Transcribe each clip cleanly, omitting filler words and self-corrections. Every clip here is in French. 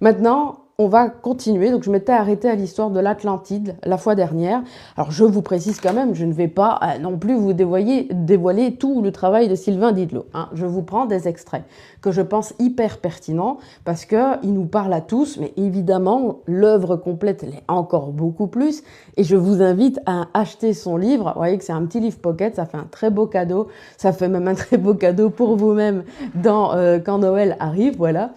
Maintenant, on va continuer. Donc, je m'étais arrêtée à l'histoire de l'Atlantide la fois dernière. Alors, je vous précise quand même, je ne vais pas non plus vous dévoiler tout le travail de Sylvain Didlot, hein. Je vous prends des extraits que je pense hyper pertinents parce qu'il nous parle à tous, mais évidemment, l'œuvre complète l'est encore beaucoup plus. Et je vous invite à acheter son livre. Vous voyez que c'est un petit livre pocket, ça fait un très beau cadeau. Ça fait même un très beau cadeau pour vous-même quand Noël arrive, voilà.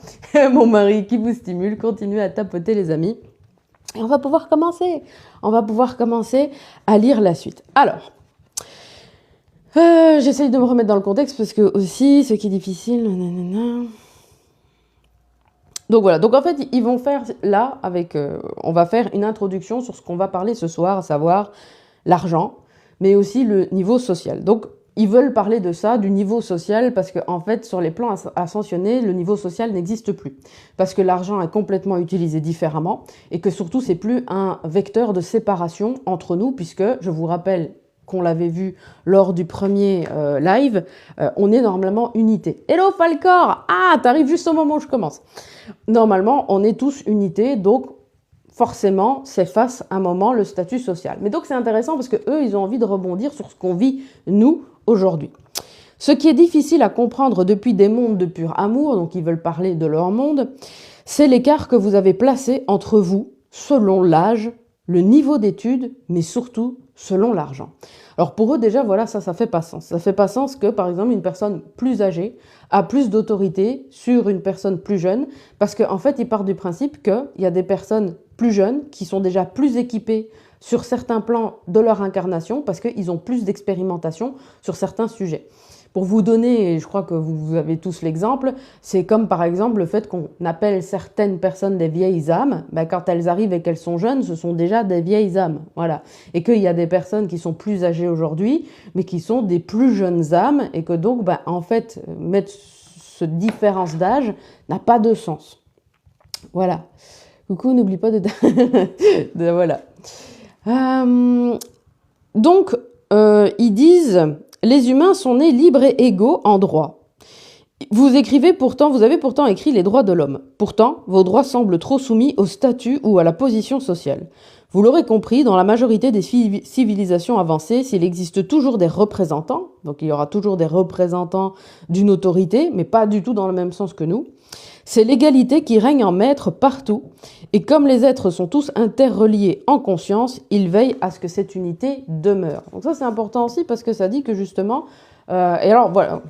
Mon mari qui vous stimule, continuez à tapoter les amis. Et on va pouvoir commencer. On va pouvoir commencer à lire la suite. Alors, j'essaye de me remettre dans le contexte parce que aussi, ce qui est difficile... Nanana. Donc voilà, donc en fait, ils vont faire là, on va faire une introduction sur ce qu'on va parler ce soir, à savoir l'argent, mais aussi le niveau social. Donc, ils veulent parler de ça, du niveau social, parce qu'en fait, sur les plans ascensionnés, le niveau social n'existe plus. Parce que l'argent est complètement utilisé différemment, et que surtout, c'est plus un vecteur de séparation entre nous, puisque, je vous rappelle qu'on l'avait vu lors du premier live, on est normalement unité. Hello Falcor! Ah, t'arrives juste au moment où je commence. Normalement, on est tous unité, donc forcément, s'efface un moment le statut social. Mais donc c'est intéressant parce que eux, ils ont envie de rebondir sur ce qu'on vit, nous, aujourd'hui. Ce qui est difficile à comprendre depuis des mondes de pur amour, donc ils veulent parler de leur monde, c'est l'écart que vous avez placé entre vous, selon l'âge, le niveau d'études, mais surtout selon l'argent. Alors pour eux déjà, voilà, ça fait pas sens. Ça fait pas sens que, par exemple, une personne plus âgée a plus d'autorité sur une personne plus jeune, parce qu'en fait, ils partent du principe qu'il y a des personnes plus jeunes qui sont déjà plus équipées sur certains plans de leur incarnation, parce qu'ils ont plus d'expérimentation sur certains sujets. Pour vous donner, et je crois que vous avez tous l'exemple, c'est comme par exemple le fait qu'on appelle certaines personnes des vieilles âmes, ben quand elles arrivent et qu'elles sont jeunes, ce sont déjà des vieilles âmes, voilà. Et qu'il y a des personnes qui sont plus âgées aujourd'hui, mais qui sont des plus jeunes âmes, et que donc, ben, en fait, mettre cette différence d'âge n'a pas de sens. Voilà. Coucou, n'oublie pas de... voilà. Donc, ils disent... Les humains sont nés libres et égaux en droit. Vous avez pourtant écrit les droits de l'homme. Pourtant, vos droits semblent trop soumis au statut ou à la position sociale. Vous l'aurez compris, dans la majorité des civilisations avancées, s'il existe toujours des représentants, donc il y aura toujours des représentants d'une autorité, mais pas du tout dans le même sens que nous, c'est l'égalité qui règne en maître partout. Et comme les êtres sont tous interreliés en conscience, ils veillent à ce que cette unité demeure. Donc ça c'est important aussi parce que ça dit que justement, et alors voilà,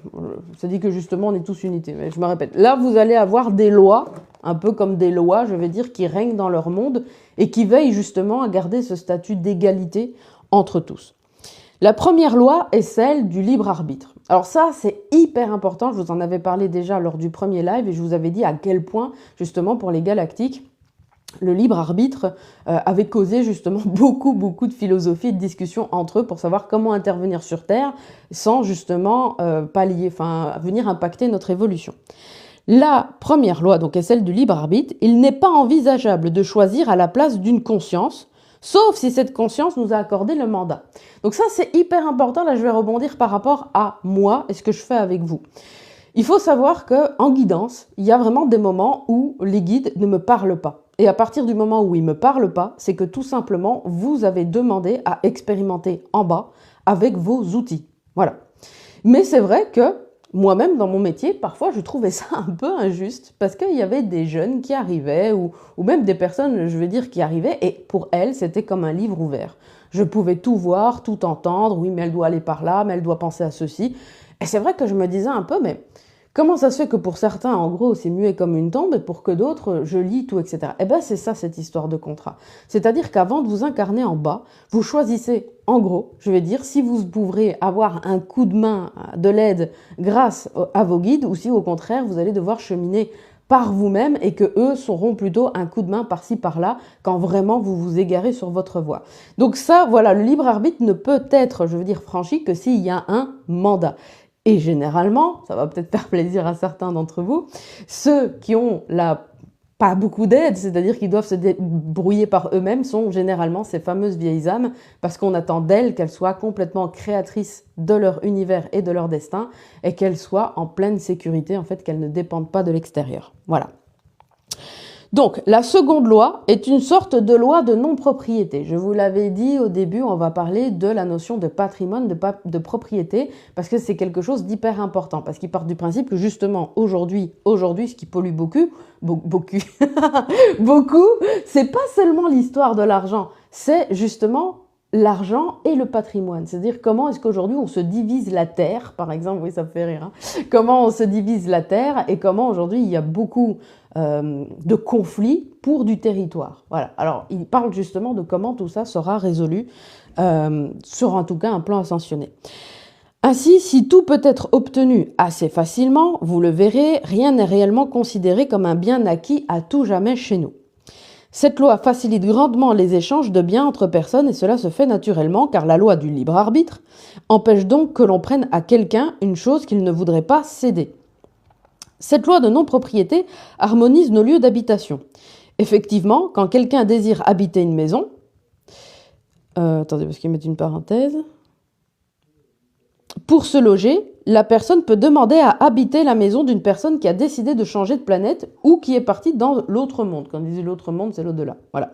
ça dit que justement on est tous unités, mais je me répète, là vous allez avoir des lois, un peu comme des lois, je vais dire, qui règnent dans leur monde et qui veillent justement à garder ce statut d'égalité entre tous. La première loi est celle du libre arbitre. Alors ça, c'est hyper important, je vous en avais parlé déjà lors du premier live et je vous avais dit à quel point, justement, pour les galactiques, le libre arbitre avait causé justement beaucoup de philosophie et de discussions entre eux pour savoir comment intervenir sur Terre sans justement venir impacter notre évolution. La première loi donc est celle du libre arbitre. Il n'est pas envisageable de choisir à la place d'une conscience, sauf si cette conscience nous a accordé le mandat. Donc ça c'est hyper important, là je vais rebondir par rapport à moi et ce que je fais avec vous. Il faut savoir qu'en guidance, il y a vraiment des moments où les guides ne me parlent pas. Et à partir du moment où ils ne me parlent pas, c'est que tout simplement, vous avez demandé à expérimenter en bas avec vos outils. Voilà. Mais c'est vrai que moi-même, dans mon métier, parfois, je trouvais ça un peu injuste parce qu'il y avait des jeunes qui arrivaient ou même des personnes, je veux dire, qui arrivaient et pour elles, c'était comme un livre ouvert. Je pouvais tout voir, tout entendre. Oui, mais elle doit aller par là, mais elle doit penser à ceci. Et c'est vrai que je me disais un peu, mais comment ça se fait que pour certains, en gros, c'est muet comme une tombe et pour que d'autres, je lis tout, etc. Eh bien, c'est ça, cette histoire de contrat. C'est-à-dire qu'avant de vous incarner en bas, vous choisissez, en gros, je vais dire, si vous pourrez avoir un coup de main, de l'aide grâce à vos guides ou si au contraire, vous allez devoir cheminer par vous-même et que eux seront plutôt un coup de main par-ci par-là quand vraiment vous vous égarez sur votre voie. Donc ça, voilà, le libre arbitre ne peut être, je veux dire, franchi que s'il y a un mandat. Et généralement, ça va peut-être faire plaisir à certains d'entre vous, ceux qui ont pas beaucoup d'aide, c'est-à-dire qu'ils doivent se débrouiller par eux-mêmes, sont généralement ces fameuses vieilles âmes, parce qu'on attend d'elles qu'elles soient complètement créatrices de leur univers et de leur destin, et qu'elles soient en pleine sécurité, en fait, qu'elles ne dépendent pas de l'extérieur. Voilà. Donc, la seconde loi est une sorte de loi de non-propriété. Je vous l'avais dit au début, on va parler de la notion de patrimoine, de propriété, parce que c'est quelque chose d'hyper important. Parce qu'il part du principe que justement, aujourd'hui, ce qui pollue beaucoup, beaucoup, c'est pas seulement l'histoire de l'argent, c'est justement l'argent et le patrimoine. C'est-à-dire comment est-ce qu'aujourd'hui on se divise la terre, par exemple, oui ça me fait rire, hein, comment on se divise la terre et comment aujourd'hui il y a beaucoup de conflits pour du territoire. Voilà. Alors il parle justement de comment tout ça sera résolu sur en tout cas un plan ascensionné. Ainsi, si tout peut être obtenu assez facilement, vous le verrez, rien n'est réellement considéré comme un bien acquis à tout jamais chez nous. Cette loi facilite grandement les échanges de biens entre personnes et cela se fait naturellement car la loi du libre arbitre empêche donc que l'on prenne à quelqu'un une chose qu'il ne voudrait pas céder. Cette loi de non-propriété harmonise nos lieux d'habitation. Effectivement, quand quelqu'un désire habiter une maison, attendez parce qu'ils mettent une parenthèse, pour se loger, la personne peut demander à habiter la maison d'une personne qui a décidé de changer de planète ou qui est partie dans l'autre monde. Quand on dit l'autre monde, c'est l'au-delà. Voilà.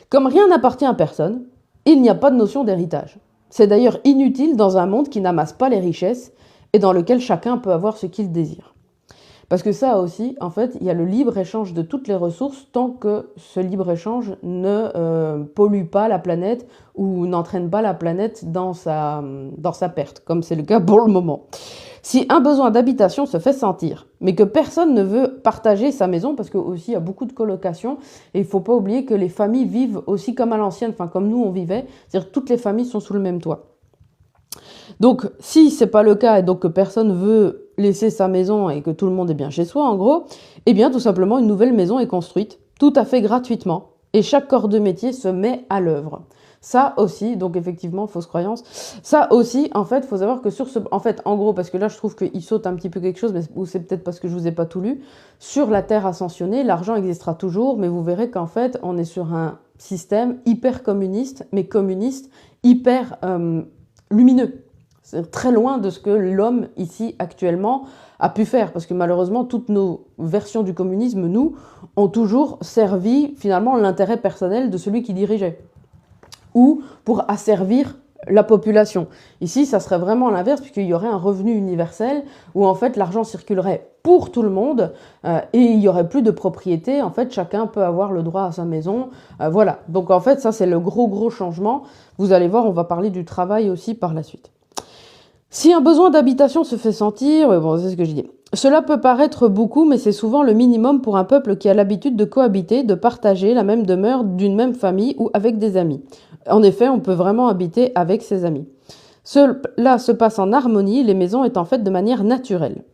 Comme rien n'appartient à personne, il n'y a pas de notion d'héritage. C'est d'ailleurs inutile dans un monde qui n'amasse pas les richesses et dans lequel chacun peut avoir ce qu'il désire. Parce que ça aussi, en fait, il y a le libre-échange de toutes les ressources tant que ce libre-échange ne pollue pas la planète ou n'entraîne pas la planète dans sa perte, comme c'est le cas pour le moment. Si un besoin d'habitation se fait sentir, mais que personne ne veut partager sa maison, parce qu'aussi il y a beaucoup de colocations, et il ne faut pas oublier que les familles vivent aussi comme à l'ancienne, enfin comme nous on vivait, c'est-à-dire que toutes les familles sont sous le même toit. Donc, si c'est pas le cas et donc que personne veut laisser sa maison et que tout le monde est bien chez soi, en gros, eh bien, tout simplement, une nouvelle maison est construite, tout à fait gratuitement, et chaque corps de métier se met à l'œuvre. Ça aussi, donc effectivement, fausse croyance. Ça aussi, en fait, faut savoir que sur ce... En fait, en gros, parce que là, je trouve qu'il saute un petit peu quelque chose, mais ou c'est peut-être parce que je vous ai pas tout lu. Sur la Terre ascensionnée, l'argent existera toujours, mais vous verrez qu'en fait, on est sur un système hyper communiste, mais communiste, hyper lumineux. C'est très loin de ce que l'homme, ici, actuellement, a pu faire. Parce que malheureusement, toutes nos versions du communisme, nous, ont toujours servi, finalement, l'intérêt personnel de celui qui dirigeait. Ou pour asservir la population. Ici, ça serait vraiment l'inverse, puisqu'il y aurait un revenu universel, où en fait, l'argent circulerait pour tout le monde, et il n'y aurait plus de propriété. En fait, chacun peut avoir le droit à sa maison. Voilà. Donc, en fait, ça, c'est le gros changement. Vous allez voir, on va parler du travail aussi par la suite. Si un besoin d'habitation se fait sentir, bon, c'est ce que je dis. Cela peut paraître beaucoup, mais c'est souvent le minimum pour un peuple qui a l'habitude de cohabiter, de partager la même demeure d'une même famille ou avec des amis. En effet, on peut vraiment habiter avec ses amis. Cela se passe en harmonie, les maisons étant faites de manière naturelle.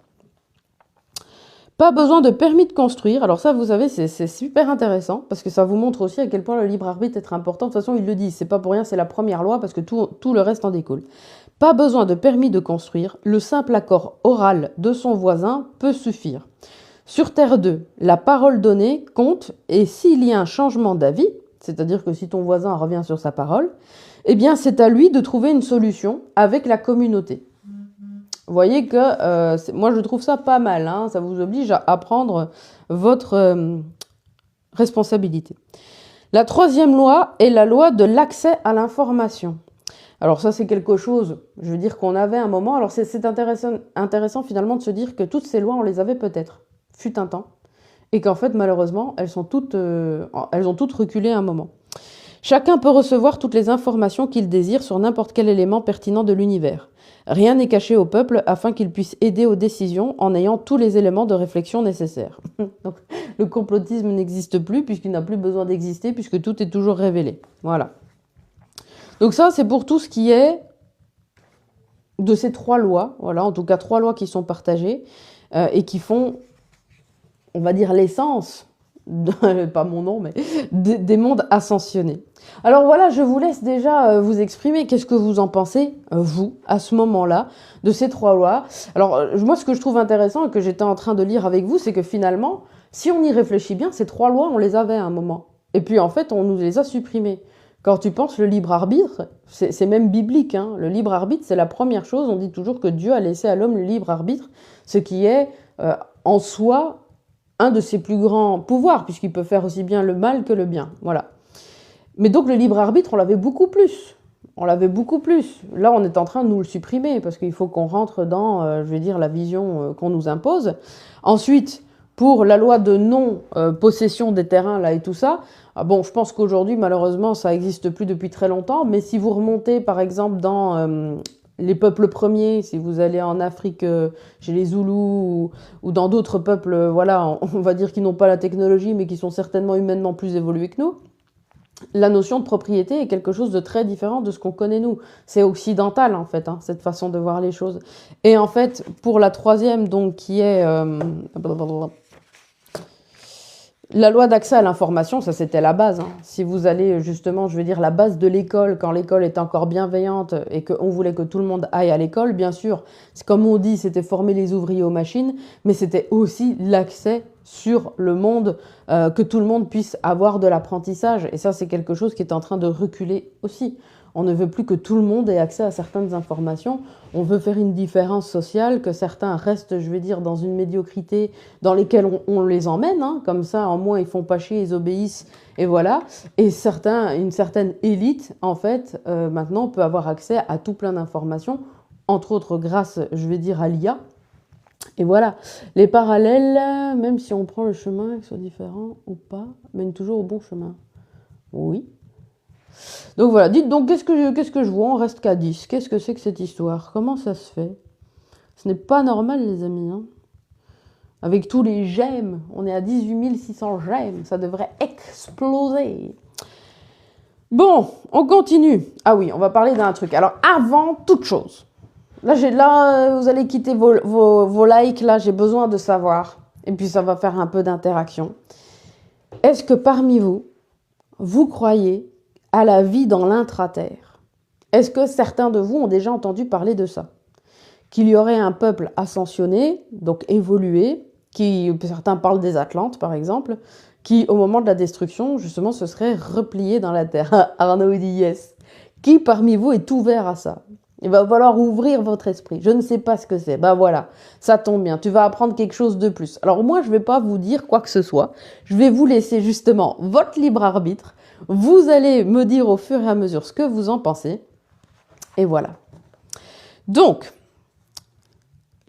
Pas besoin de permis de construire. Alors ça, vous savez, c'est super intéressant parce que ça vous montre aussi à quel point le libre arbitre est important. De toute façon, il le dit, c'est pas pour rien, c'est la première loi parce que tout le reste en découle. Pas besoin de permis de construire, le simple accord oral de son voisin peut suffire. Sur Terre 2, la parole donnée compte et s'il y a un changement d'avis, c'est-à-dire que si ton voisin revient sur sa parole, eh bien c'est à lui de trouver une solution avec la communauté. Vous voyez que moi je trouve ça pas mal, hein, ça vous oblige à prendre votre responsabilité. La troisième loi est la loi de l'accès à l'information. Alors ça c'est quelque chose, je veux dire qu'on avait un moment, alors c'est intéressant finalement de se dire que toutes ces lois on les avait peut-être, fut un temps, et qu'en fait malheureusement elles ont toutes reculé à un moment. Chacun peut recevoir toutes les informations qu'il désire sur n'importe quel élément pertinent de l'univers. Rien n'est caché au peuple afin qu'il puisse aider aux décisions en ayant tous les éléments de réflexion nécessaires. Donc, le complotisme n'existe plus puisqu'il n'a plus besoin d'exister puisque tout est toujours révélé. Voilà. Donc ça, c'est pour tout ce qui est de ces trois lois. Voilà, en tout cas, trois lois qui sont partagées et qui font, on va dire, l'essence, pas mon nom, mais des mondes ascensionnés. Alors voilà, je vous laisse déjà vous exprimer. Qu'est-ce que vous en pensez, vous, à ce moment-là, de ces trois lois? Alors, moi, ce que je trouve intéressant et que j'étais en train de lire avec vous, c'est que finalement, si on y réfléchit bien, ces trois lois, on les avait à un moment. Et puis, en fait, on nous les a supprimées. Quand tu penses le libre arbitre, c'est même biblique, hein. Le libre arbitre, c'est la première chose. On dit toujours que Dieu a laissé à l'homme le libre arbitre, ce qui est en soi un de ses plus grands pouvoirs, puisqu'il peut faire aussi bien le mal que le bien. Voilà. Mais donc le libre arbitre, on l'avait beaucoup plus. On l'avait beaucoup plus. Là, on est en train de nous le supprimer, parce qu'il faut qu'on rentre dans, je vais dire, la vision qu'on nous impose. Ensuite, pour la loi de non-possession des terrains, là, et tout ça, bon, je pense qu'aujourd'hui, malheureusement, ça n'existe plus depuis très longtemps, mais si vous remontez, par exemple, dans les peuples premiers, si vous allez en Afrique, chez les Zoulous, ou dans d'autres peuples, voilà, on va dire qu'ils n'ont pas la technologie, mais qui sont certainement humainement plus évolués que nous, la notion de propriété est quelque chose de très différent de ce qu'on connaît nous. C'est occidental, en fait, hein, cette façon de voir les choses. Et en fait, pour la troisième, donc, qui est la loi d'accès à l'information, ça c'était la base. Hein. Si vous allez justement, je veux dire, la base de l'école, quand l'école était encore bienveillante et qu'on voulait que tout le monde aille à l'école, bien sûr, comme on dit, c'était former les ouvriers aux machines, mais c'était aussi l'accès sur le monde, que tout le monde puisse avoir de l'apprentissage. Et ça, c'est quelque chose qui est en train de reculer aussi. On ne veut plus que tout le monde ait accès à certaines informations. On veut faire une différence sociale, que certains restent, je vais dire, dans une médiocrité dans lesquelles on les emmène. Hein, comme ça, en moins, ils font pas chier, ils obéissent, et voilà. Et certains, une certaine élite, en fait, maintenant, peut avoir accès à tout plein d'informations, entre autres grâce, je vais dire, à l'IA. Et voilà, les parallèles, même si on prend le chemin, qu'ils soient différents ou pas, mènent toujours au bon chemin. Oui. Donc voilà, dites donc, qu'est-ce que je vois? On reste qu'à 10. Qu'est-ce que c'est que cette histoire? Comment ça se fait? Ce n'est pas normal, les amis. Hein. Avec tous les j'aime, on est à 18 600 j'aime. Ça devrait exploser. Bon, on continue. Ah oui, on va parler d'un truc. Alors, avant toute chose, là, vous allez quitter vos likes. Là, j'ai besoin de savoir. Et puis, ça va faire un peu d'interaction. Est-ce que parmi vous, vous croyez à la vie dans l'intra-terre? Est-ce que certains de vous ont déjà entendu parler de ça? Qu'il y aurait un peuple ascensionné, donc évolué, certains parlent des Atlantes par exemple, qui au moment de la destruction, justement, se serait replié dans la terre. Arnaud dit yes. Qui parmi vous est ouvert à ça? Il va falloir ouvrir votre esprit. Je ne sais pas ce que c'est. Ben voilà, ça tombe bien. Tu vas apprendre quelque chose de plus. Alors moi, je ne vais pas vous dire quoi que ce soit. Je vais vous laisser justement votre libre arbitre. Vous allez me dire au fur et à mesure ce que vous en pensez. Et voilà. Donc,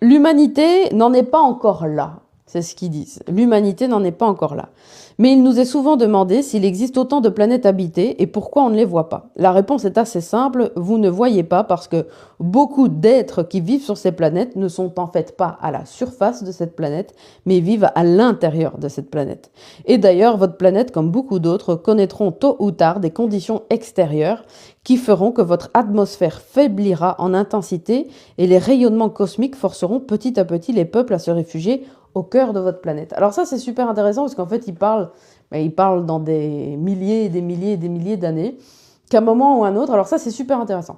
l'humanité n'en est pas encore là. C'est ce qu'ils disent. L'humanité n'en est pas encore là. Mais il nous est souvent demandé s'il existe autant de planètes habitées et pourquoi on ne les voit pas. La réponse est assez simple, vous ne voyez pas parce que beaucoup d'êtres qui vivent sur ces planètes ne sont en fait pas à la surface de cette planète, mais vivent à l'intérieur de cette planète. Et d'ailleurs, votre planète, comme beaucoup d'autres, connaîtront tôt ou tard des conditions extérieures qui feront que votre atmosphère faiblira en intensité et les rayonnements cosmiques forceront petit à petit les peuples à se réfugier au cœur de votre planète. Alors ça, c'est super intéressant parce qu'en fait, il parle dans des milliers et des milliers et des milliers d'années, qu'à un moment ou à un autre. Alors ça, c'est super intéressant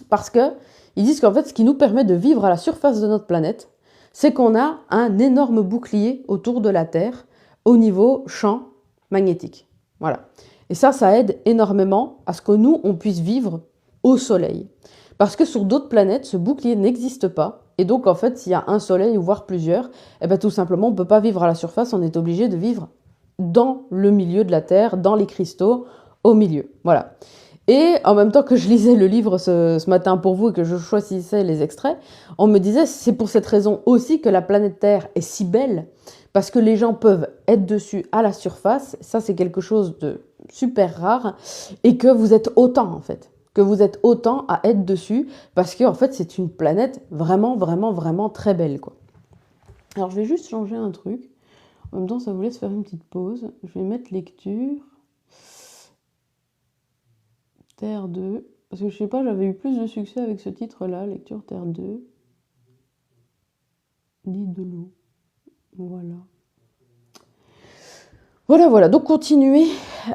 parce que ils disent qu'en fait, ce qui nous permet de vivre à la surface de notre planète, c'est qu'on a un énorme bouclier autour de la Terre au niveau champ magnétique. Voilà. Et ça aide énormément à ce que nous, on puisse vivre au Soleil. Parce que sur d'autres planètes, ce bouclier n'existe pas. Et donc, en fait, s'il y a un soleil, ou voire plusieurs, eh ben, tout simplement, on ne peut pas vivre à la surface, on est obligé de vivre dans le milieu de la Terre, dans les cristaux, au milieu. Voilà. Et en même temps que je lisais le livre ce matin pour vous et que je choisissais les extraits, on me disait, c'est pour cette raison aussi que la planète Terre est si belle, parce que les gens peuvent être dessus à la surface, ça c'est quelque chose de super rare, et que vous êtes autant en fait. Que vous êtes autant à être dessus, parce que en fait c'est une planète vraiment, vraiment, vraiment très belle, quoi. Alors je vais juste changer un truc, en même temps ça vous laisse faire une petite pause, je vais mettre lecture, Terre 2, parce que je sais pas, j'avais eu plus de succès avec ce titre-là, lecture Terre 2, lit de l'eau, voilà. Voilà, donc continuez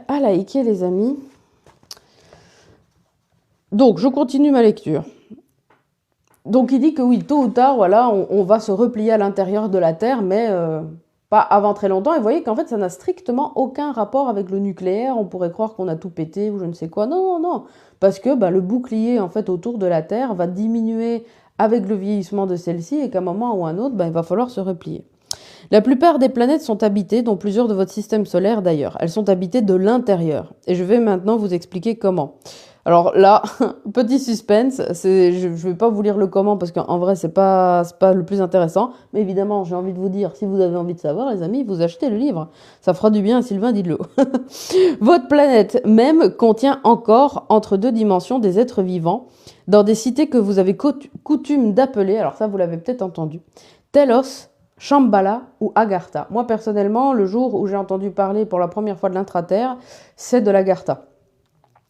à liker les amis. Donc, je continue ma lecture. Donc, il dit que oui, tôt ou tard, voilà, on va se replier à l'intérieur de la Terre, mais pas avant très longtemps. Et vous voyez qu'en fait, ça n'a strictement aucun rapport avec le nucléaire. On pourrait croire qu'on a tout pété ou je ne sais quoi. Non, non, non. Parce que le bouclier, en fait, autour de la Terre va diminuer avec le vieillissement de celle-ci et qu'à un moment ou à un autre, il va falloir se replier. La plupart des planètes sont habitées, dont plusieurs de votre système solaire d'ailleurs. Elles sont habitées de l'intérieur. Et je vais maintenant vous expliquer comment. Alors là, petit suspense, je ne vais pas vous lire le comment parce qu'en vrai, c'est pas le plus intéressant. Mais évidemment, j'ai envie de vous dire, si vous avez envie de savoir, les amis, vous achetez le livre. Ça fera du bien à Sylvain Didlot. Votre planète même contient encore, entre deux dimensions, des êtres vivants, dans des cités que vous avez coutume d'appeler, alors ça vous l'avez peut-être entendu, Telos, Shambhala ou Agartha. Moi personnellement, le jour où j'ai entendu parler pour la première fois de l'intraterre, c'est de l'Agartha.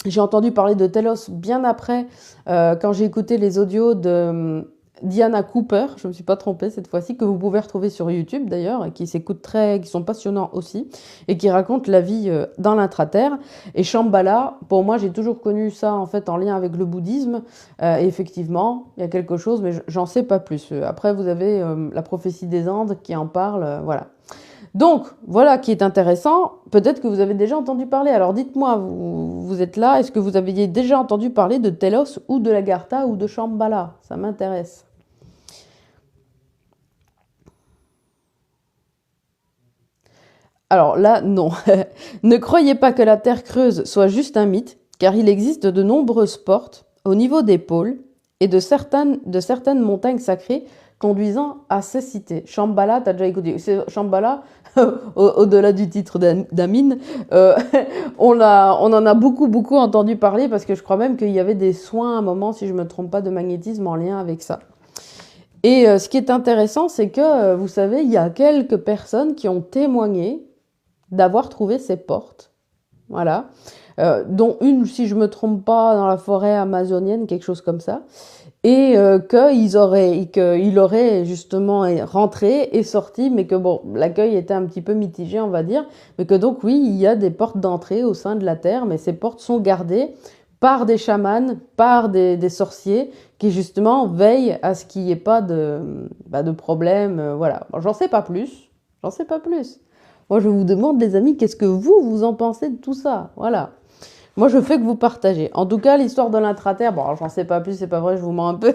J'ai entendu parler de Telos bien après, quand j'ai écouté les audios de Diana Cooper, je ne me suis pas trompée cette fois-ci, que vous pouvez retrouver sur YouTube d'ailleurs, qui sont passionnants aussi, et qui racontent la vie dans l'intraterre. Et Shambhala, pour moi, j'ai toujours connu ça en fait en lien avec le bouddhisme. Et effectivement, il y a quelque chose, mais j'en sais pas plus. Après, vous avez la prophétie des Andes qui en parle, voilà. Donc, voilà qui est intéressant. Peut-être que vous avez déjà entendu parler. Alors, dites-moi, vous êtes là, est-ce que vous aviez déjà entendu parler de Telos ou de l'Agartha ou de Shambhala? Ça m'intéresse. Alors là, non. Ne croyez pas que la Terre creuse soit juste un mythe, car il existe de nombreuses portes au niveau des pôles et de certaines montagnes sacrées conduisant à ces cités. Shambhala, t'as déjà écouté. Shambhala, au-delà du titre d'Amine, on en a beaucoup entendu parler parce que je crois même qu'il y avait des soins à un moment, si je ne me trompe pas, de magnétisme en lien avec ça. Et ce qui est intéressant, c'est que, vous savez, il y a quelques personnes qui ont témoigné d'avoir trouvé ces portes. Voilà. Dont une, si je ne me trompe pas, dans la forêt amazonienne, quelque chose comme ça. Et qu'il aurait justement rentré et sorti, mais que bon, l'accueil était un petit peu mitigé, on va dire. Mais que donc, oui, il y a des portes d'entrée au sein de la Terre, mais ces portes sont gardées par des chamans, par des sorciers, qui justement veillent à ce qu'il n'y ait pas de problème. Voilà. Bon, j'en sais pas plus. J'en sais pas plus. Moi, je vous demande, les amis, qu'est-ce que vous en pensez de tout ça? Voilà. Moi, je fais que vous partagez. En tout cas, l'histoire de l'intraterre, bon, j'en sais pas plus, c'est pas vrai, je vous mens un peu.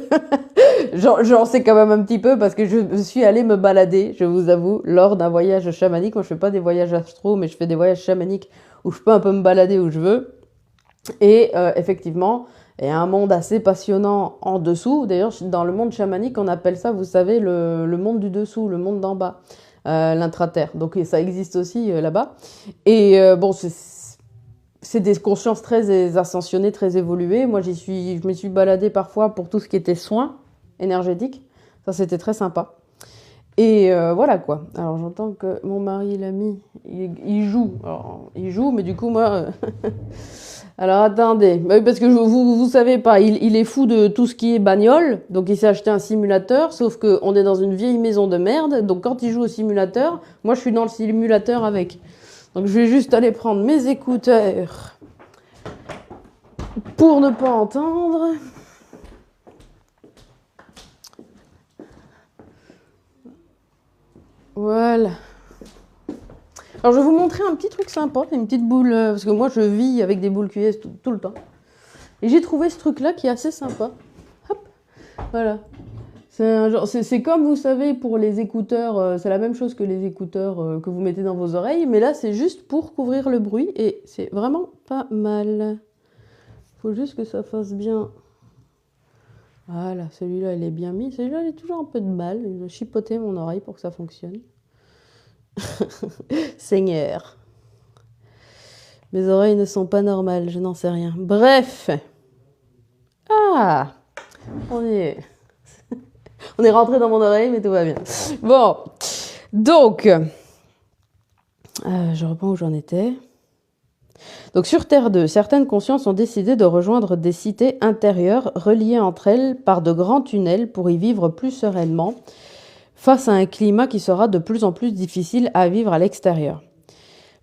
J'en sais quand même un petit peu parce que je suis allée me balader, je vous avoue, lors d'un voyage chamanique. Moi, je fais pas des voyages astro, mais je fais des voyages chamaniques où je peux un peu me balader où je veux. Et effectivement, il y a un monde assez passionnant en dessous. D'ailleurs, dans le monde chamanique, on appelle ça, vous savez, le monde du dessous, le monde d'en bas, l'intraterre. Donc ça existe aussi là-bas. Et bon, c'est des consciences très ascensionnées, très évoluées. Moi, je me suis baladée parfois pour tout ce qui était soins énergétiques. Ça, c'était très sympa. Et voilà quoi. Alors j'entends que mon mari, l'ami, il joue. Alors, il joue, mais du coup, moi... Alors attendez, parce que vous savez pas, il est fou de tout ce qui est bagnole, donc il s'est acheté un simulateur, sauf qu'on est dans une vieille maison de merde, donc quand il joue au simulateur, moi je suis dans le simulateur avec. Donc je vais juste aller prendre mes écouteurs pour ne pas entendre. Voilà. Alors, je vais vous montrer un petit truc sympa, une petite boule, parce que moi, je vis avec des boules QS tout le temps. Et j'ai trouvé ce truc-là qui est assez sympa. Hop, voilà. C'est comme, vous savez, pour les écouteurs, c'est la même chose que les écouteurs que vous mettez dans vos oreilles, mais là, c'est juste pour couvrir le bruit, et c'est vraiment pas mal. Faut juste que ça fasse bien. Voilà, celui-là, il est bien mis. Celui-là, il est toujours un peu de mal. Je vais chipoter mon oreille pour que ça fonctionne. Seigneur. Mes oreilles ne sont pas normales, je n'en sais rien. Bref. Ah, on est rentré dans mon oreille, mais tout va bien. Bon, donc, je reprends où j'en étais. Donc sur Terre 2, certaines consciences ont décidé de rejoindre des cités intérieures reliées entre elles par de grands tunnels pour y vivre plus sereinement, face à un climat qui sera de plus en plus difficile à vivre à l'extérieur.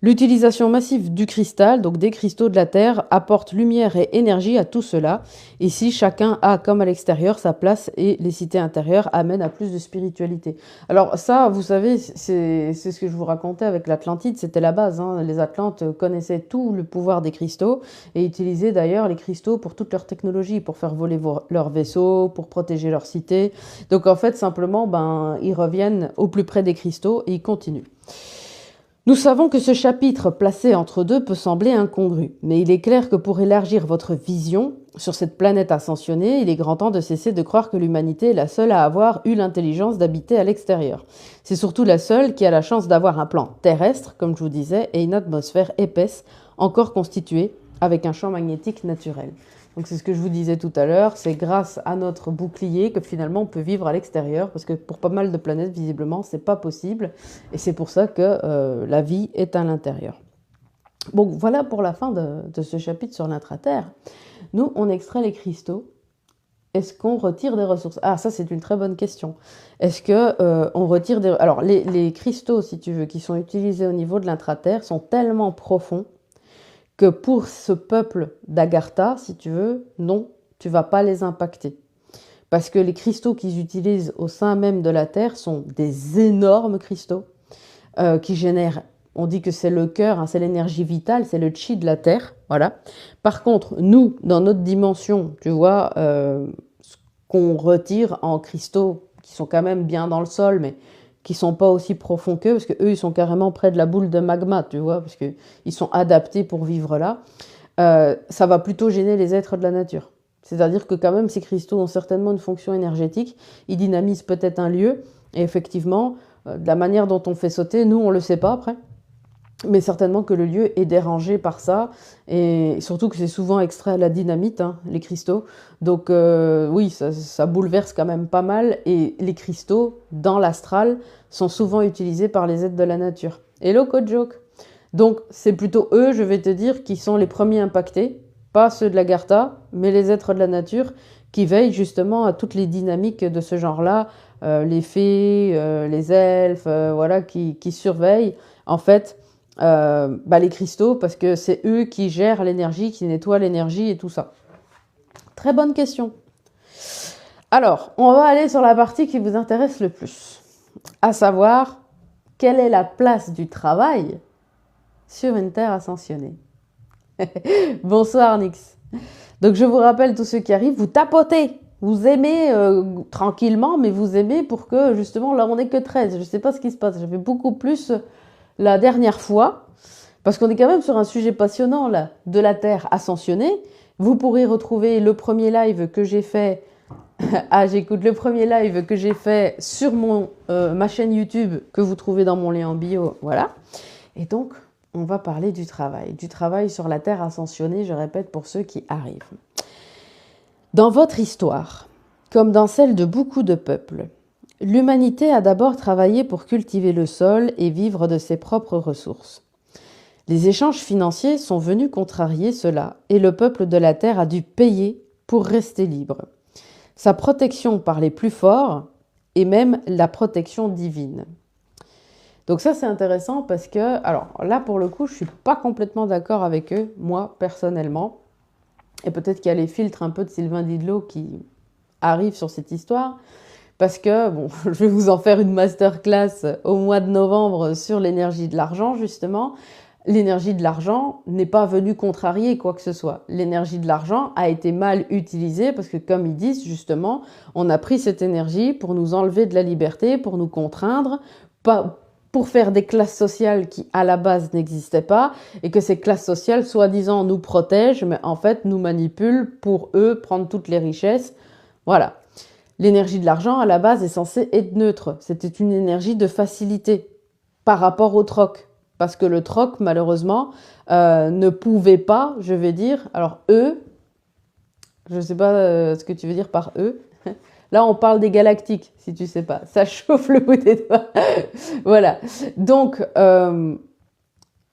L'utilisation massive du cristal, donc des cristaux de la Terre, apporte lumière et énergie à tout cela. Ici, chacun a, comme à l'extérieur, sa place et les cités intérieures amènent à plus de spiritualité. Alors ça, vous savez, c'est ce que je vous racontais avec l'Atlantide, c'était la base, hein. Les Atlantes connaissaient tout le pouvoir des cristaux et utilisaient d'ailleurs les cristaux pour toute leur technologie, pour faire voler leurs vaisseaux, pour protéger leurs cités. Donc en fait, simplement, ils reviennent au plus près des cristaux et ils continuent. Nous savons que ce chapitre placé entre deux peut sembler incongru, mais il est clair que pour élargir votre vision sur cette planète ascensionnée, il est grand temps de cesser de croire que l'humanité est la seule à avoir eu l'intelligence d'habiter à l'extérieur. C'est surtout la seule qui a la chance d'avoir un plan terrestre, comme je vous disais, et une atmosphère épaisse, encore constituée, avec un champ magnétique naturel. Donc c'est ce que je vous disais tout à l'heure, c'est grâce à notre bouclier que finalement on peut vivre à l'extérieur, parce que pour pas mal de planètes, visiblement, c'est pas possible, et c'est pour ça que la vie est à l'intérieur. Bon, voilà pour la fin de ce chapitre sur l'intra-terre. Nous, on extrait les cristaux. Est-ce qu'on retire des ressources? Ah, ça c'est une très bonne question. Est-ce que on retire des... Alors, les cristaux, si tu veux, qui sont utilisés au niveau de l'intra-terre, sont tellement profonds que pour ce peuple d'Agartha, si tu veux, non, tu vas pas les impacter. Parce que les cristaux qu'ils utilisent au sein même de la Terre sont des énormes cristaux qui génèrent, on dit que c'est le cœur, hein, c'est l'énergie vitale, c'est le chi de la Terre, voilà. Par contre, nous, dans notre dimension, tu vois, ce qu'on retire en cristaux, qui sont quand même bien dans le sol, mais qui sont pas aussi profonds qu'eux, parce qu'eux, ils sont carrément près de la boule de magma, tu vois, parce qu'ils sont adaptés pour vivre là, ça va plutôt gêner les êtres de la nature. C'est-à-dire que quand même, ces cristaux ont certainement une fonction énergétique, ils dynamisent peut-être un lieu, et effectivement, de la manière dont on fait sauter, nous, on le sait pas après, mais certainement que le lieu est dérangé par ça, et surtout que c'est souvent extrait à la dynamite, hein, les cristaux. Donc oui, ça bouleverse quand même pas mal, et les cristaux, dans l'astral, sont souvent utilisés par les êtres de la nature. Hello, Code Joke. Donc c'est plutôt eux, je vais te dire, qui sont les premiers impactés, pas ceux de l'Agartha, mais les êtres de la nature, qui veillent justement à toutes les dynamiques de ce genre-là, les fées, les elfes, voilà, qui surveillent, en fait, les cristaux, parce que c'est eux qui gèrent l'énergie, qui nettoient l'énergie et tout ça. Très bonne question. Alors, on va aller sur la partie qui vous intéresse le plus, à savoir, quelle est la place du travail sur une Terre ascensionnée? Bonsoir Nix. Donc je vous rappelle, tous ceux qui arrivent, vous tapotez, vous aimez tranquillement, mais vous aimez pour que justement, là on n'est que 13, je ne sais pas ce qui se passe, j'avais beaucoup plus la dernière fois, parce qu'on est quand même sur un sujet passionnant là, de la Terre ascensionnée. Vous pourrez retrouver le premier live que j'ai fait, j'écoute le premier live que j'ai fait sur ma chaîne YouTube, que vous trouvez dans mon lien en bio, voilà. Et donc, on va parler du travail sur la Terre ascensionnée, je répète pour ceux qui arrivent. Dans votre histoire, comme dans celle de beaucoup de peuples, l'humanité a d'abord travaillé pour cultiver le sol et vivre de ses propres ressources. Les échanges financiers sont venus contrarier cela et le peuple de la Terre a dû payer pour rester libre. Sa protection par les plus forts et même la protection divine. Donc ça c'est intéressant parce que, alors là pour le coup je ne suis pas complètement d'accord avec eux, moi personnellement, et peut-être qu'il y a les filtres un peu de Sylvain Didlot qui arrivent sur cette histoire, parce que, bon, je vais vous en faire une masterclass au mois de novembre sur l'énergie de l'argent justement. L'énergie de l'argent n'est pas venue contrarier quoi que ce soit. L'énergie de l'argent a été mal utilisée parce que, comme ils disent justement, on a pris cette énergie pour nous enlever de la liberté, pour nous contraindre, pour faire des classes sociales qui, à la base, n'existaient pas, et que ces classes sociales, soi-disant, nous protègent, mais en fait, nous manipulent pour, eux, prendre toutes les richesses. Voilà. L'énergie de l'argent, à la base, est censée être neutre. C'était une énergie de facilité par rapport au troc. Parce que le troc, malheureusement, ne pouvait pas, je vais dire... Alors, eux, je ne sais pas ce que tu veux dire par eux. Là, on parle des galactiques, si tu ne sais pas. Ça chauffe le bout des doigts. Voilà. Donc, je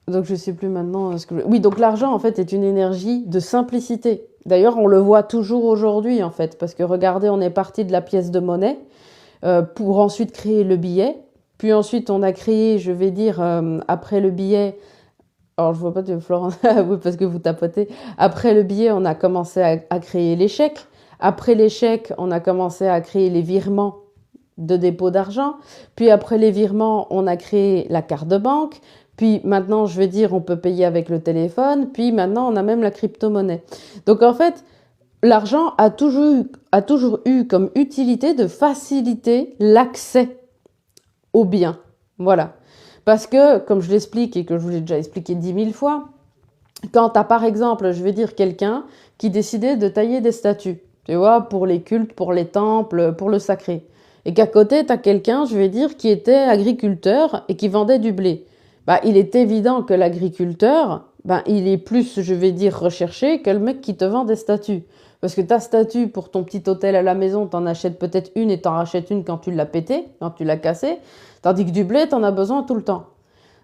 ne sais plus maintenant ce que... Oui, donc l'argent, en fait, est une énergie de simplicité. D'ailleurs, on le voit toujours aujourd'hui, en fait, parce que regardez, on est parti de la pièce de monnaie pour ensuite créer le billet. Puis ensuite, on a créé, je vais dire, après le billet, Alors, je vois pas de Florence. Oui, parce que vous tapotez. Après le billet, on a commencé à créer les chèques. Après les chèques, on a commencé à créer les virements de dépôt d'argent. Puis après les virements, on a créé la carte de banque. Puis maintenant, je veux dire, on peut payer avec le téléphone. Puis maintenant, on a même la crypto-monnaie. Donc en fait, l'argent a toujours eu comme utilité de faciliter l'accès aux biens. Voilà. Parce que, comme je l'explique et que je vous l'ai déjà expliqué 10 000 fois, quand tu as par exemple, je vais dire quelqu'un qui décidait de tailler des statues, tu vois, pour les cultes, pour les temples, pour le sacré, et qu'à côté, tu as quelqu'un, je vais dire, qui était agriculteur et qui vendait du blé, bah, il est évident que l'agriculteur, bah, il est plus, je vais dire, recherché que le mec qui te vend des statues. Parce que ta statue pour ton petit hôtel à la maison, t'en achètes peut-être une et t'en rachètes une quand tu l'as pété, quand tu l'as cassé, tandis que du blé, t'en as besoin tout le temps.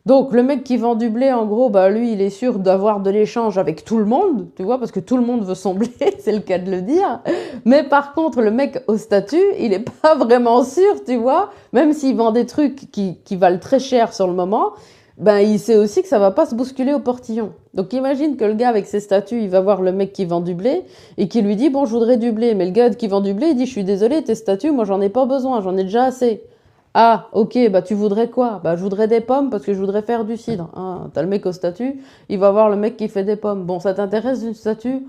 Donc le mec qui vend du blé, en gros, bah lui, il est sûr d'avoir de l'échange avec tout le monde, tu vois, parce que tout le monde veut son blé, c'est le cas de le dire. Mais par contre, le mec au statut, il est pas vraiment sûr, tu vois, même s'il vend des trucs qui valent très cher sur le moment, ben il sait aussi que ça va pas se bousculer au portillon. Donc imagine que le gars avec ses statuts, il va voir le mec qui vend du blé et qui lui dit bon, je voudrais du blé, mais le gars qui vend du blé, il dit je suis désolé, tes statuts, moi j'en ai pas besoin, j'en ai déjà assez. Ah, ok, bah tu voudrais quoi? Bah je voudrais des pommes parce que je voudrais faire du cidre. Ah, t'as le mec au statut, il va voir le mec qui fait des pommes. Bon, ça t'intéresse une statue?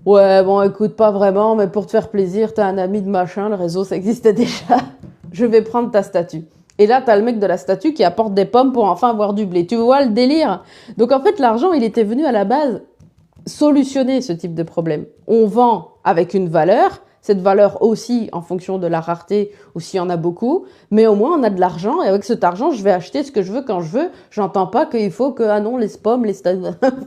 Ouais, bon, écoute, pas vraiment, mais pour te faire plaisir, t'as un ami de machin, le réseau, ça existait déjà. Je vais prendre ta statue. Et là, t'as le mec de la statue qui apporte des pommes pour enfin avoir du blé. Tu vois le délire? Donc en fait, l'argent, il était venu à la base solutionner ce type de problème. On vend avec une valeur, cette valeur aussi en fonction de la rareté ou s'il y en a beaucoup, mais au moins on a de l'argent et avec cet argent je vais acheter ce que je veux quand je veux. J'entends pas qu'il faut que, ah non, les pommes, les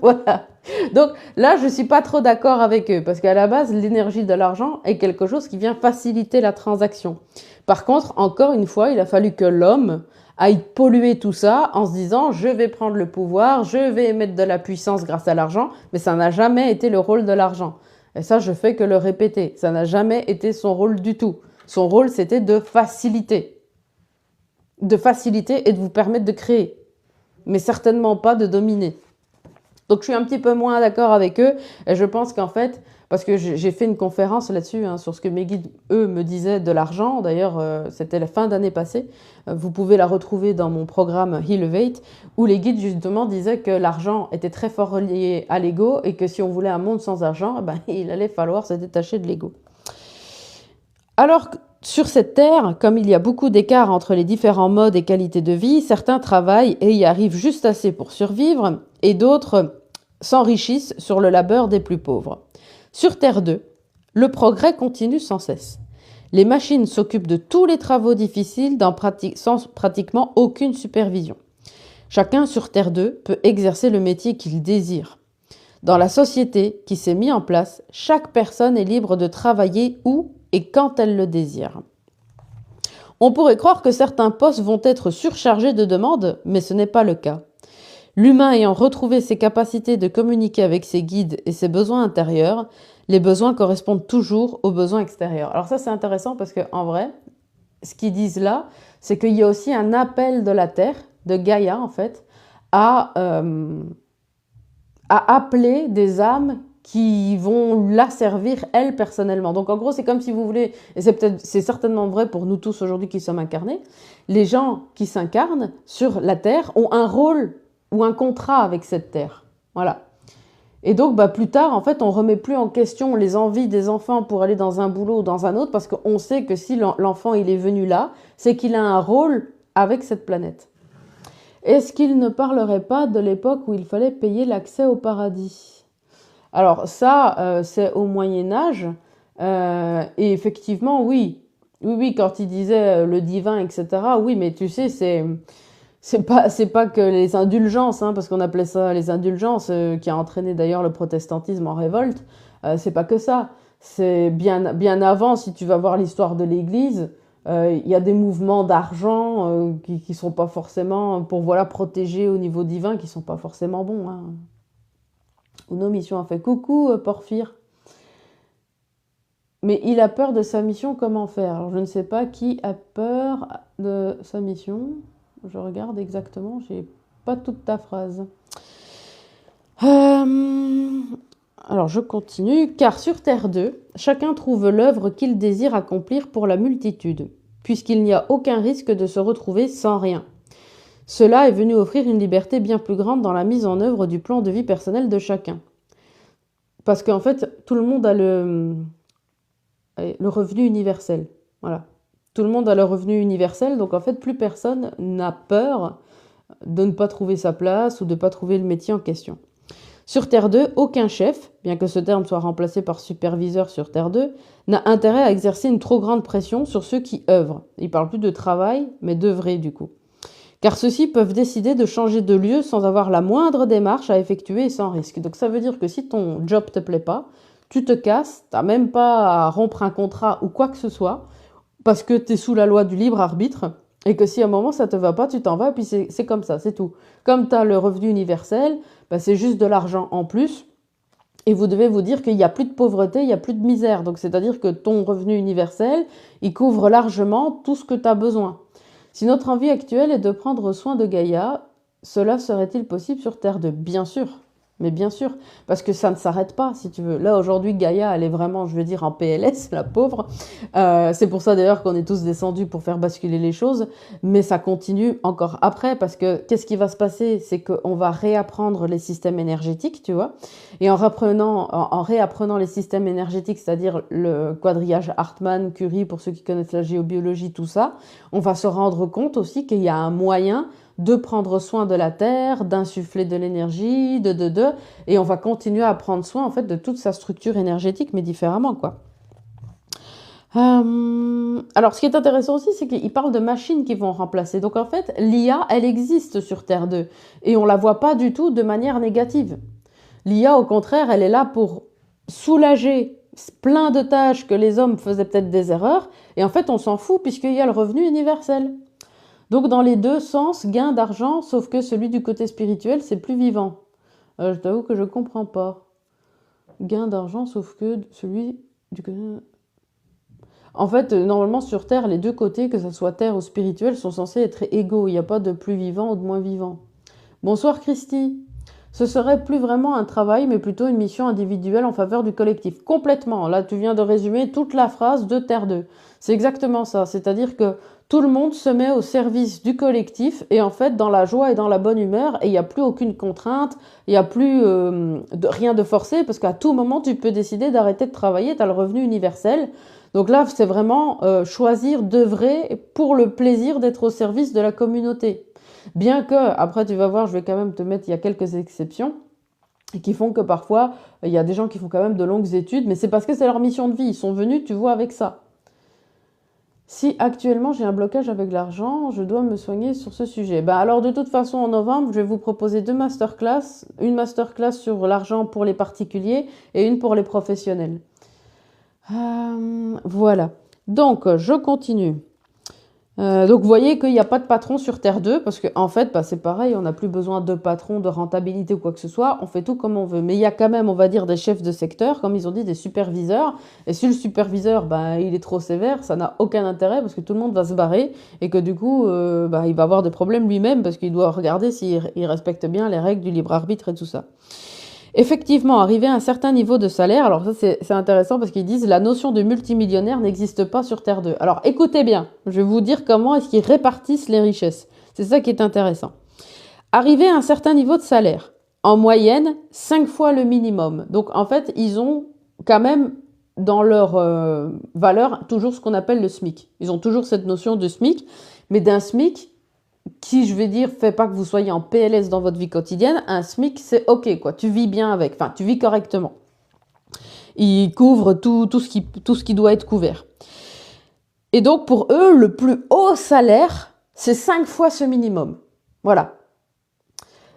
voilà. Donc là, je suis pas trop d'accord avec eux parce qu'à la base, l'énergie de l'argent est quelque chose qui vient faciliter la transaction. Par contre, encore une fois, il a fallu que l'homme aille polluer tout ça en se disant je vais prendre le pouvoir, je vais émettre de la puissance grâce à l'argent, mais ça n'a jamais été le rôle de l'argent. Et ça, je fais que le répéter. Ça n'a jamais été son rôle du tout. Son rôle, c'était de faciliter. De faciliter et de vous permettre de créer. Mais certainement pas de dominer. Donc je suis un petit peu moins d'accord avec eux. Et je pense qu'en fait, parce que j'ai fait une conférence là-dessus, hein, sur ce que mes guides, eux, me disaient de l'argent. D'ailleurs, c'était la fin d'année passée. Vous pouvez la retrouver dans mon programme Elevate, où les guides, justement, disaient que l'argent était très fort lié à l'ego et que si on voulait un monde sans argent, ben, il allait falloir se détacher de l'ego. Alors, sur cette terre, comme il y a beaucoup d'écart entre les différents modes et qualités de vie, certains travaillent et y arrivent juste assez pour survivre, et d'autres s'enrichissent sur le labeur des plus pauvres. Sur Terre 2, le progrès continue sans cesse. Les machines s'occupent de tous les travaux difficiles sans pratiquement aucune supervision. Chacun sur Terre 2 peut exercer le métier qu'il désire. Dans la société qui s'est mise en place, chaque personne est libre de travailler où et quand elle le désire. On pourrait croire que certains postes vont être surchargés de demandes, mais ce n'est pas le cas. L'humain ayant retrouvé ses capacités de communiquer avec ses guides et ses besoins intérieurs, les besoins correspondent toujours aux besoins extérieurs. Alors ça, c'est intéressant parce qu'en vrai, ce qu'ils disent là, c'est qu'il y a aussi un appel de la Terre, de Gaïa en fait, à appeler des âmes qui vont la servir, elle, personnellement. Donc, en gros, c'est comme si vous voulez, et c'est certainement vrai pour nous tous aujourd'hui qui sommes incarnés, les gens qui s'incarnent sur la Terre ont un rôle ou un contrat avec cette Terre. Voilà. Et donc, bah, plus tard, en fait, on remet plus en question les envies des enfants pour aller dans un boulot ou dans un autre, parce qu'on sait que si l'enfant, il est venu là, c'est qu'il a un rôle avec cette planète. Est-ce qu'il ne parlerait pas de l'époque où il fallait payer l'accès au paradis? Alors ça, c'est au Moyen-Âge, et effectivement, oui. Oui, quand il disait le divin, etc., oui, mais tu sais, c'est pas que les indulgences, hein, parce qu'on appelait ça les indulgences, qui a entraîné d'ailleurs le protestantisme en révolte, c'est pas que ça. C'est bien avant, si tu vas voir l'histoire de l'Église, il y a des mouvements d'argent qui sont pas forcément, pour voilà, protéger au niveau divin, qui sont pas forcément bons. Hein. Nos missions a fait coucou Porphyre. Mais il a peur de sa mission, comment faire? Alors je ne sais pas qui a peur de sa mission. Je regarde exactement, j'ai pas toute ta phrase. Euh, Alors, je continue. Car sur Terre 2, chacun trouve l'œuvre qu'il désire accomplir pour la multitude, puisqu'il n'y a aucun risque de se retrouver sans rien. Cela est venu offrir une liberté bien plus grande dans la mise en œuvre du plan de vie personnel de chacun. Parce qu'en fait, tout le monde a le revenu universel. Voilà. Tout le monde a le revenu universel, donc en fait, plus personne n'a peur de ne pas trouver sa place ou de ne pas trouver le métier en question. Sur Terre 2, aucun chef, bien que ce terme soit remplacé par superviseur sur Terre 2, n'a intérêt à exercer une trop grande pression sur ceux qui œuvrent. Il ne parle plus de travail, mais d'œuvrer du coup. Car ceux-ci peuvent décider de changer de lieu sans avoir la moindre démarche à effectuer et sans risque. Donc ça veut dire que si ton job ne te plaît pas, tu te casses, tu n'as même pas à rompre un contrat ou quoi que ce soit, parce que tu es sous la loi du libre arbitre, et que si à un moment ça te va pas, tu t'en vas, et puis c'est comme ça, c'est tout. Comme tu as le revenu universel, bah, c'est juste de l'argent en plus, et vous devez vous dire qu'il n'y a plus de pauvreté, il n'y a plus de misère. Donc c'est-à-dire que ton revenu universel, il couvre largement tout ce que tu as besoin. Si notre envie actuelle est de prendre soin de Gaïa, cela serait-il possible sur Terre 2? Bien sûr, mais bien sûr, parce que ça ne s'arrête pas, si tu veux. Là, aujourd'hui, Gaïa, elle est vraiment, je veux dire, en PLS, la pauvre. C'est pour ça, d'ailleurs, qu'on est tous descendus pour faire basculer les choses, mais ça continue encore après, parce que qu'est-ce qui va se passer? C'est qu'on va réapprendre les systèmes énergétiques, tu vois, et en réapprenant les systèmes énergétiques, c'est-à-dire le quadrillage Hartmann, Curie, pour ceux qui connaissent la géobiologie, tout ça, on va se rendre compte aussi qu'il y a un moyen de prendre soin de la Terre, d'insuffler de l'énergie, et on va continuer à prendre soin en fait de toute sa structure énergétique, mais différemment, quoi. Alors, ce qui est intéressant aussi, c'est qu'il parle de machines qui vont remplacer. Donc, en fait, l'IA, elle existe sur Terre 2, et on la voit pas du tout de manière négative. L'IA, au contraire, elle est là pour soulager plein de tâches que les hommes faisaient peut-être des erreurs, et en fait, on s'en fout puisqu'il y a le revenu universel. Donc dans les deux sens, gain d'argent, sauf que celui du côté spirituel, c'est plus vivant. Je t'avoue que je comprends pas. Gain d'argent, sauf que celui du côté... En fait, normalement sur Terre, les deux côtés, que ce soit Terre ou spirituel, sont censés être égaux. Il n'y a pas de plus vivant ou de moins vivant. Bonsoir Christy. Ce serait plus vraiment un travail, mais plutôt une mission individuelle en faveur du collectif. Complètement. Là, tu viens de résumer toute la phrase de Terre 2. C'est exactement ça. C'est-à-dire que tout le monde se met au service du collectif et en fait dans la joie et dans la bonne humeur et il n'y a plus aucune contrainte, il n'y a plus rien de forcé parce qu'à tout moment tu peux décider d'arrêter de travailler, tu as le revenu universel. Donc là c'est vraiment choisir d'œuvrer pour le plaisir d'être au service de la communauté. Bien que, après tu vas voir, je vais quand même te mettre, il y a quelques exceptions qui font que parfois il y a des gens qui font quand même de longues études, mais c'est parce que c'est leur mission de vie, ils sont venus, tu vois, avec ça. Si actuellement j'ai un blocage avec l'argent, je dois me soigner sur ce sujet. Ben alors de toute façon en novembre, je vais vous proposer deux masterclass, une masterclass sur l'argent pour les particuliers et une pour les professionnels. Voilà. Donc je continue. Donc vous voyez qu'il n'y a pas de patron sur Terre 2 parce qu'en en fait bah, c'est pareil, on n'a plus besoin de patron, de rentabilité ou quoi que ce soit, on fait tout comme on veut. Mais il y a quand même, on va dire, des chefs de secteur, comme ils ont dit, des superviseurs. Et si le superviseur, bah, il est trop sévère, ça n'a aucun intérêt parce que tout le monde va se barrer et que du coup, bah, il va avoir des problèmes lui-même parce qu'il doit regarder s'il respecte bien les règles du libre arbitre et tout ça. Effectivement, arriver à un certain niveau de salaire, alors ça c'est intéressant parce qu'ils disent la notion de multimillionnaire n'existe pas sur Terre 2. Alors écoutez bien, je vais vous dire comment est-ce qu'ils répartissent les richesses. C'est ça qui est intéressant. Arriver à un certain niveau de salaire, en moyenne, 5 fois le minimum. Donc en fait, ils ont quand même dans leur valeur toujours ce qu'on appelle le SMIC. Ils ont toujours cette notion de SMIC, mais d'un SMIC qui, je vais dire, fait pas que vous soyez en PLS dans votre vie quotidienne, un SMIC, c'est ok, quoi. Tu vis bien avec, enfin, tu vis correctement. Il couvre tout ce qui doit être couvert. Et donc, pour eux, le plus haut salaire, c'est 5 fois ce minimum. Voilà.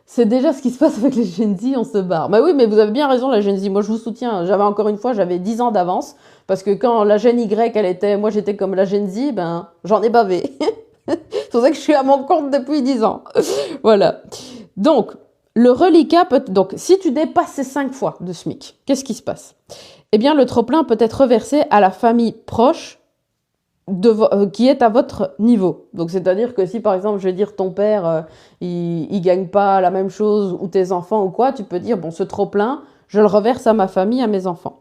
C'est déjà ce qui se passe avec les Gen Z, on se barre. Bah oui, mais vous avez bien raison, la Gen Z. Moi, je vous soutiens. J'avais encore une fois, j'avais 10 ans d'avance. Parce que quand la Gen Y, elle était, moi, j'étais comme la Gen Z, ben, j'en ai bavé. C'est pour ça que je suis à mon compte depuis 10 ans. Voilà. Donc, le reliquat peut... Donc, si tu dépasses ces 5 fois de SMIC, qu'est-ce qui se passe? Eh bien, le trop-plein peut être reversé à la famille proche qui est à votre niveau. Donc c'est-à-dire que si par exemple je vais dire ton père il gagne pas la même chose ou tes enfants ou quoi, tu peux dire bon ce trop plein, je le reverse à ma famille, à mes enfants.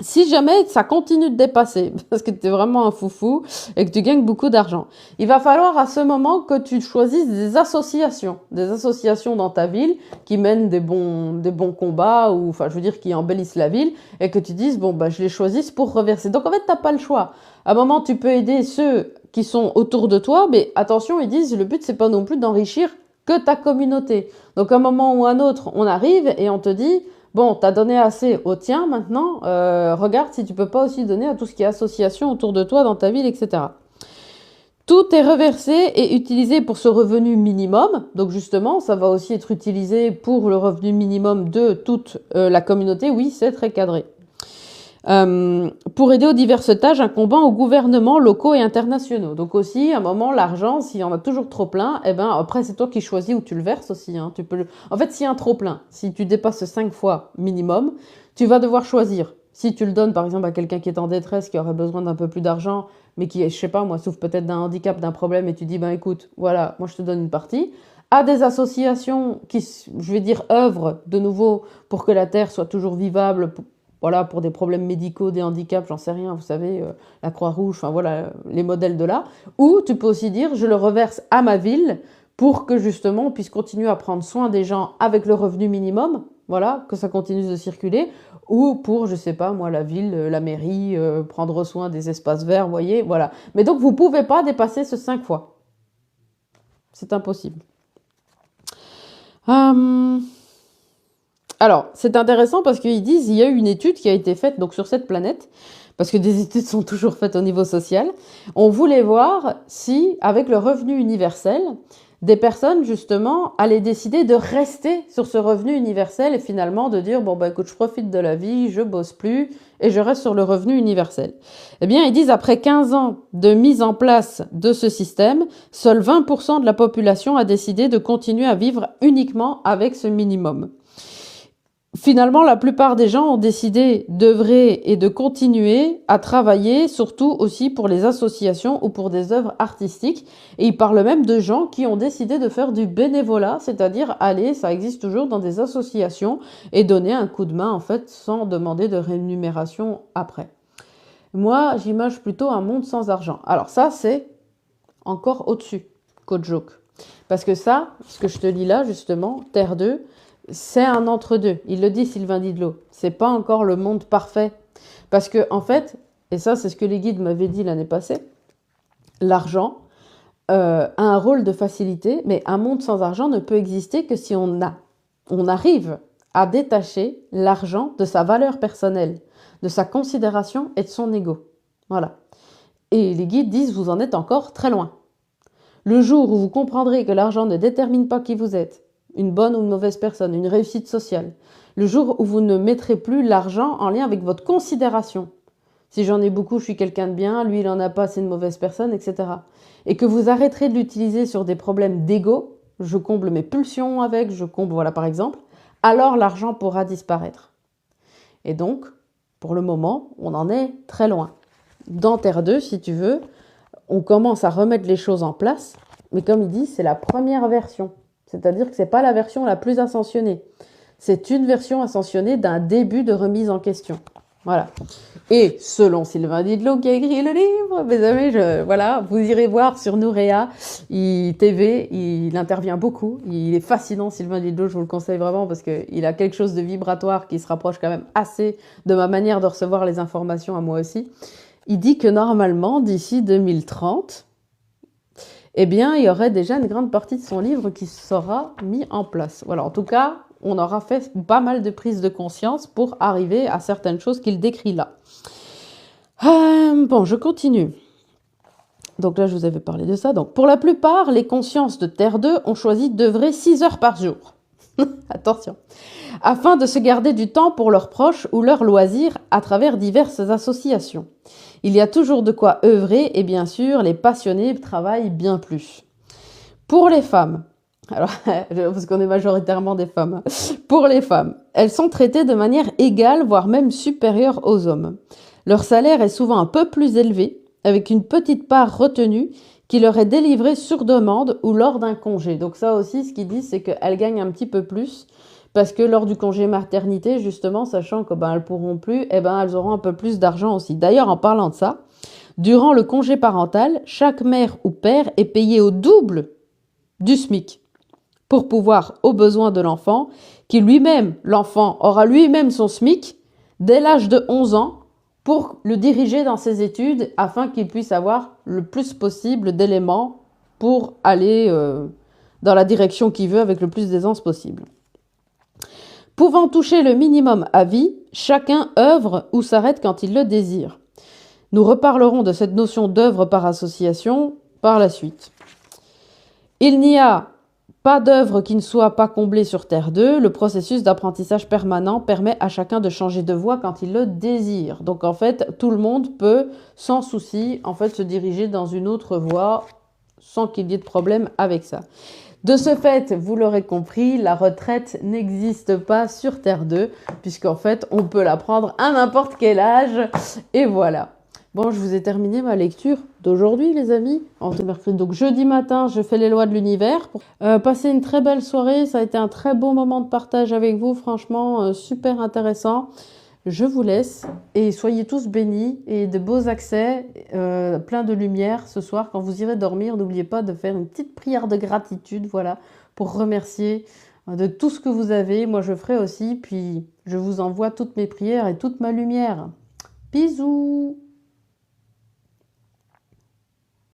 Si jamais ça continue de dépasser, parce que tu es vraiment un foufou et que tu gagnes beaucoup d'argent, il va falloir à ce moment que tu choisisses des associations dans ta ville qui mènent des bons combats ou, enfin, je veux dire, qui embellissent la ville et que tu dises, bon, bah, je les choisis pour reverser. Donc, en fait, t'as pas le choix. À un moment, tu peux aider ceux qui sont autour de toi, mais attention, ils disent, le but, c'est pas non plus d'enrichir que ta communauté. Donc, à un moment ou à un autre, on arrive et on te dit, bon, t'as donné assez au tien maintenant, regarde si tu peux pas aussi donner à tout ce qui est association autour de toi dans ta ville, etc. Tout est reversé et utilisé pour ce revenu minimum. Donc justement, ça va aussi être utilisé pour le revenu minimum de toute la communauté. Oui, c'est très cadré. Pour aider aux diverses tâches incombant aux gouvernements locaux et internationaux. Donc aussi, à un moment, l'argent, s'il y en a toujours trop plein, eh ben après c'est toi qui choisis où tu le verses aussi. Hein. En fait, s'il y a un trop plein, si tu dépasses 5 fois minimum, tu vas devoir choisir. Si tu le donnes par exemple à quelqu'un qui est en détresse, qui aurait besoin d'un peu plus d'argent, mais qui, je sais pas moi, souffre peut-être d'un handicap, d'un problème, et tu dis, ben écoute, voilà, moi je te donne une partie. À des associations qui, je vais dire, œuvrent de nouveau pour que la terre soit toujours vivable, voilà, pour des problèmes médicaux, des handicaps, j'en sais rien, vous savez, la Croix-Rouge, enfin voilà, les modèles de là. Ou tu peux aussi dire, je le reverse à ma ville pour que justement on puisse continuer à prendre soin des gens avec le revenu minimum, voilà, que ça continue de circuler. Ou pour, je sais pas, moi, la ville, la mairie, prendre soin des espaces verts, vous voyez, voilà. Mais donc, vous pouvez pas dépasser ce 5 fois. C'est impossible. Alors, c'est intéressant parce qu'ils disent il y a eu une étude qui a été faite donc sur cette planète, parce que des études sont toujours faites au niveau social. On voulait voir si, avec le revenu universel, des personnes justement allaient décider de rester sur ce revenu universel et finalement de dire bon bah écoute, je profite de la vie, je bosse plus et je reste sur le revenu universel. Eh bien, ils disent après 15 ans de mise en place de ce système, seuls 20% de la population a décidé de continuer à vivre uniquement avec ce minimum. Finalement, la plupart des gens ont décidé d'œuvrer et de continuer à travailler, surtout aussi pour les associations ou pour des œuvres artistiques. Et ils parlent même de gens qui ont décidé de faire du bénévolat, c'est-à-dire aller, ça existe toujours, dans des associations et donner un coup de main, en fait, sans demander de rémunération après. Moi, j'imagine plutôt un monde sans argent. Alors ça, c'est encore au-dessus qu'autre joke. Parce que ça, ce que je te lis là, justement, Terre 2, c'est un entre-deux. Il le dit, Sylvain Didlot. C'est pas encore le monde parfait. Parce que, en fait, et ça, c'est ce que les guides m'avaient dit l'année passée, l'argent a un rôle de facilité, mais un monde sans argent ne peut exister que si on arrive à détacher l'argent de sa valeur personnelle, de sa considération et de son ego. Voilà. Et les guides disent, vous en êtes encore très loin. Le jour où vous comprendrez que l'argent ne détermine pas qui vous êtes, une bonne ou une mauvaise personne, une réussite sociale. Le jour où vous ne mettrez plus l'argent en lien avec votre considération. Si j'en ai beaucoup, je suis quelqu'un de bien, lui il en a pas, c'est une mauvaise personne, etc. Et que vous arrêterez de l'utiliser sur des problèmes d'ego, je comble mes pulsions avec, je comble, voilà par exemple, alors l'argent pourra disparaître. Et donc, pour le moment, on en est très loin. Dans Terre 2, si tu veux, on commence à remettre les choses en place, mais comme il dit, c'est la première version. C'est-à-dire que ce n'est pas la version la plus ascensionnée. C'est une version ascensionnée d'un début de remise en question. Voilà. Et selon Sylvain Didlot qui a écrit le livre, mes amis, voilà, vous irez voir sur Nouréa TV, il intervient beaucoup. Il est fascinant, Sylvain Didlot, je vous le conseille vraiment parce qu'il a quelque chose de vibratoire qui se rapproche quand même assez de ma manière de recevoir les informations à moi aussi. Il dit que normalement, d'ici 2030, eh bien, il y aurait déjà une grande partie de son livre qui sera mis en place. Voilà, en tout cas, on aura fait pas mal de prises de conscience pour arriver à certaines choses qu'il décrit là. Bon, je continue. Donc là, je vous avais parlé de ça. Donc, pour la plupart, les consciences de Terre 2 ont choisi d'œuvrer 6 heures par jour. Attention. Afin de se garder du temps pour leurs proches ou leurs loisirs à travers diverses associations. Il y a toujours de quoi œuvrer et bien sûr, les passionnés travaillent bien plus. Pour les femmes, alors, parce qu'on est majoritairement des femmes, pour les femmes, elles sont traitées de manière égale, voire même supérieure aux hommes. Leur salaire est souvent un peu plus élevé avec une petite part retenue qui leur est délivrée sur demande ou lors d'un congé. Donc ça aussi, ce qu'ils disent, c'est qu'elles gagnent un petit peu plus parce que lors du congé maternité, justement, sachant que elles pourront plus, elles auront un peu plus d'argent aussi. D'ailleurs, en parlant de ça, durant le congé parental, chaque mère ou père est payé au double du SMIC pour pouvoir aux besoins de l'enfant, qui lui-même, l'enfant, aura lui-même son SMIC dès l'âge de 11 ans pour le diriger dans ses études afin qu'il puisse avoir le plus possible d'éléments pour aller dans la direction qu'il veut avec le plus d'aisance possible. Pouvant toucher le minimum à vie, chacun œuvre ou s'arrête quand il le désire. Nous reparlerons de cette notion d'œuvre par association par la suite. Il n'y a pas d'œuvre qui ne soit pas comblée sur Terre 2. Le processus d'apprentissage permanent permet à chacun de changer de voie quand il le désire. Donc en fait, tout le monde peut, sans souci, en fait, se diriger dans une autre voie sans qu'il y ait de problème avec ça. De ce fait, vous l'aurez compris, la retraite n'existe pas sur Terre 2, puisqu'en fait, on peut la prendre à n'importe quel âge. Et voilà. Bon, je vous ai terminé ma lecture d'aujourd'hui, les amis. En mercredi, donc jeudi matin, je fais les lois de l'univers. Passez une très belle soirée. Ça a été un très beau moment de partage avec vous. Franchement, super intéressant. Je vous laisse et soyez tous bénis et de beaux accès, plein de lumière ce soir. Quand vous irez dormir, n'oubliez pas de faire une petite prière de gratitude, voilà, pour remercier de tout ce que vous avez. Moi, je ferai aussi. Puis, je vous envoie toutes mes prières et toute ma lumière. Bisous!